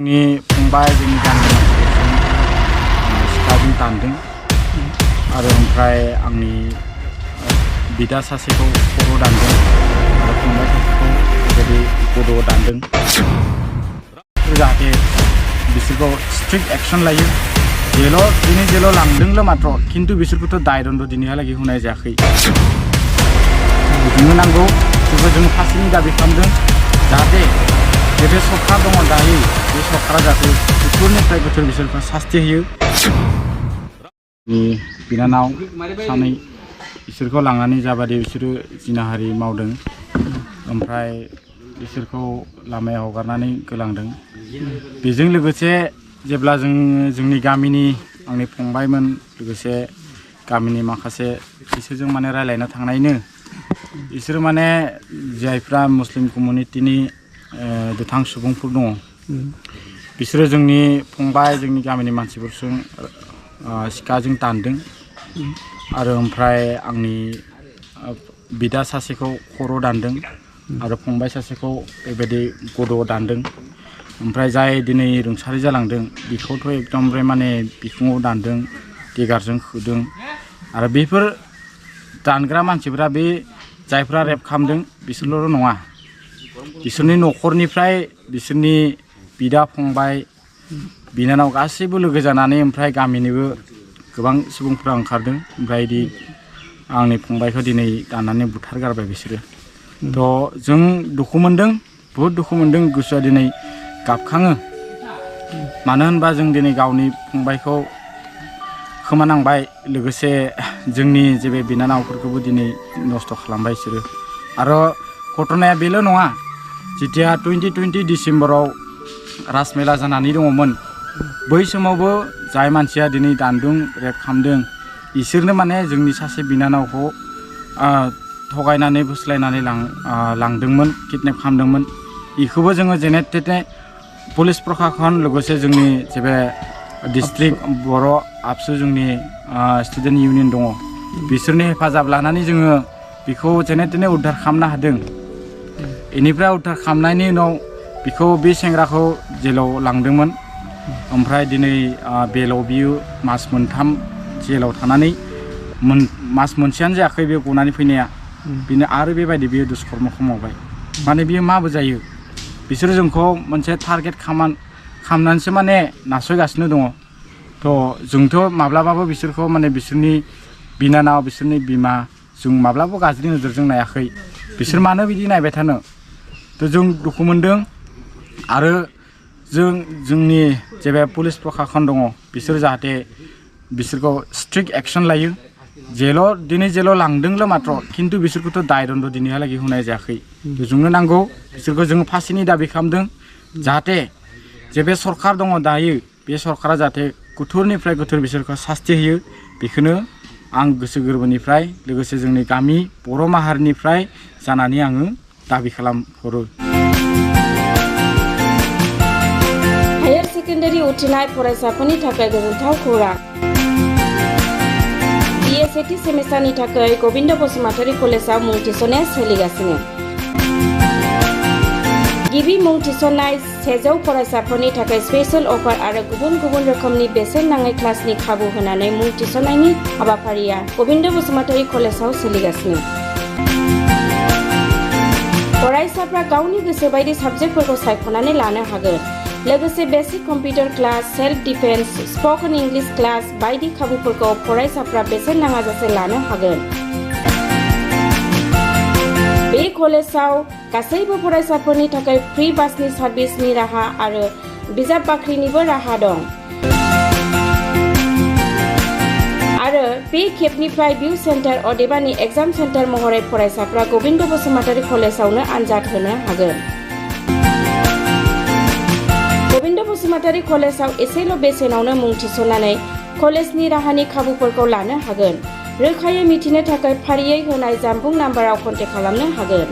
Ini fंबाय जोंनि गामिनि मानसिफोरजों सिखाजों दानदों आरो ओमफ्राय आंनि बिदा सासेखौ खर' दानदों आरो फंबाय सासेखौ बेबायदि गद' दानदों जाहाथे बिसोरखौ स्ट्रिक्ट एक्शन लायो जेल' लांदोंल' मात्र खिन्थु बिसोरखौथ' दाय दन्द दिनैहालागै होनाय जायाखै बुंनो नांगौ बेखौ जों फार्स्टनि दाबि खालामदों जाहाथे बे सरकार दङ दायो बे सरकारा जाहाथे गुथुरनिफ्राय गुथुर बिसोरखौ सास्ति होयो बिनानाव सानै बिसोरखौ लांनानै जाबादि बिसोरो जिनाहारि मावदों ओमफ्राय बिसोरखौ लामायाव हगारनानै गोलांदों बेजों लोगोसे जेब्ला जोंनि गामिनि आंनि फंबायमोन लोगोसे गामिनि माखासे बिसोरजों माने रायलायनो थांनायनो बिसोर माने जायफ्रा मुस्लिम कमिउनिटिनि दुथां सुबुंफोर दङ बिसोरो जोंनि फंबाय जोंनि गामिनि मानसिफोरजों सिखाजों दानदों आरो ओमफ्राय आंनि बिदा सासेखौ खर' दानदों आरो फंबाय सासेखौ बेबायदि गद' दानदों ओमफ्राय जाय दिनै रुंसारि जालांदों बिखौथ' एकदमबारे माने बिखुङाव दानदों देगारजों होदों आरो बेफोर दानग्रा मानसिफोरा बे जायफ्रा रेप खालामदों बिसोरल' नङा बिसोरनि न'खरनिफ्राय बिसोरनि बिदा फंबाय बिनानाव गासैबो लोगो जानानै ओमफ्राय गामिनिबो गोबां सुबुंफोरा ओंखारदों ओमफ्राय इदि आंनि फंबायखौ दिनै दाननानै बुथारगारबाय बिसोरो थ' जों दुखु मोनदों बहुद दुखु मोनदों गोसोआ दिनै गाबखाङो मानो होनबा जों दिनै गावनि फंबायखौ खोमानांबाय लोगोसे जोंनि जे बे बिनानावफोरखौबो दिनै नस्थ' खालामबाय बिसोरो आरो घटनाया बेल' नङा जेथिया 2020 डिसेम्बराव राजमेला जानानै दङमोन बै समावबो जाय मानसिया दिनै दानदों रेप खालामदों इसोरनो माने जोंनि सासे बिनानावखौ थगायनानै बुस्लायनानै लांदोंमोन किडनेप खालामदोंमोन इखौबो जोङो जेने थेने पुलिस प्रशासन लोगोसे जोंनि जे बे डिस्ट्रिक्ट बर' आबसु जोंनि स्टुडेन्ट इउनियन दङ बिसोरनि हेफाजाब लानानै जोङो बिखौ जेने थेने उद्धार खालामनो हादों इनिफ्राय उद्धार खालामनायनि उनाव बिखौ बे सेंग्राखौ जेलाव लांदोंमोन ओमफ्राय दिनै बेलाव बियो मास मोनथाम जेलाव थानानै मास मोनसेयानो जायाखै बे गनानै फैनाया बिनो आरो बेबायदि बियो दुष्कर्मखौ मावबाय माने बियो माबो जायो बिसोरो जोंखौ मोनसे टारगेट खालामनानैसो माने नासयगासिनो दङ थ' जोंथ' माब्लाबाबो बिसोरखौ माने बिसोरनि बिनानाव बिसोरनि बिमा जों माब्लाबाबो गाज्रि नोजोरजों नायाखै बिसोर मानो बिदि नायबाय थानो थ' जों दुखु मोनदों आरो जोंनि जे बे पुलिस प्रशासन दङ बिसोर जाहाथे बिसोरखौ स्ट्रिक्ट एक्शन लायो दिनै जेल' लांदोंल' मात्र खिन्थु बिसोरखौथ' दाय दन्द दिनैहालागै होनाय जायाखै जोंनो नांगौ बिसोरखौ जोङो फासिनि दाबि खालामदों जाहाथे जे बे सरकार दङ दायो बे सरकारा जाहाथे गुथुरनिफ्राय गुथुर बिसोरखौ सास्ति होयो बेखौनो आं गोसो गोरबोनिफ्राय लोगोसे जोंनि गामि बर' माहारिनिफ्राय जानानै आङो दाबि खालामहरो हायार सेकेन्डारि उथ्रिनाय फरायसाफोरनि थाखाय गोजोनथाव खौरां BSAT सेमिस्टारनि थाखाय गबिन्द बसुमतारी कलेजाव मुं थिसननाया सोलिगासिनो गिबि मुं थिसननाय 100 फरायसाफोरनि थाखाय स्पेशल अफार आरो गुबुन गुबुन रोखोमनि बेसेन नाङै क्लासनि खाबु होनानै मुं थिसननायनि हाबाफारिया गबिन्द बसुमतारी कलेजाव सोलिगासिनो फरायसाफ्रा गावनि गोसो बायदि साबजेक्टफोरखौ सायख'नानै लानो हागोन लोगोसे basic computer class self defence spoken English class बायदि खाबुफोरखौ फरायसाफ्रा बेसेन नाङाजासे लानो हागोन बे कलेजाव गासैबो फरायसाफोरनि थाखाय फ्रि बासनि सार्भिसनि राहा आरो बिजाब बाख्रिनिबो राहा दं आरो बे खेबनिफ्राय भिउ सेन्टार अदेबानि एग्जाम सेन्टार महरै फरायसाफ्रा गबिन्द बसुमतारी कलेजावनो आनजाद होनो हागोन गबिन्द बसुमतारी कलेजाव एसेल' बेसेनावनो मुं थिसननानै कलेजनि राहानि खाबुफोरखौ लानो हागोन रोखायै मिथिनो थाखाय फारियै होनाय जानबुं नाम्बाराव कन्टेक्ट खालामनो हागोन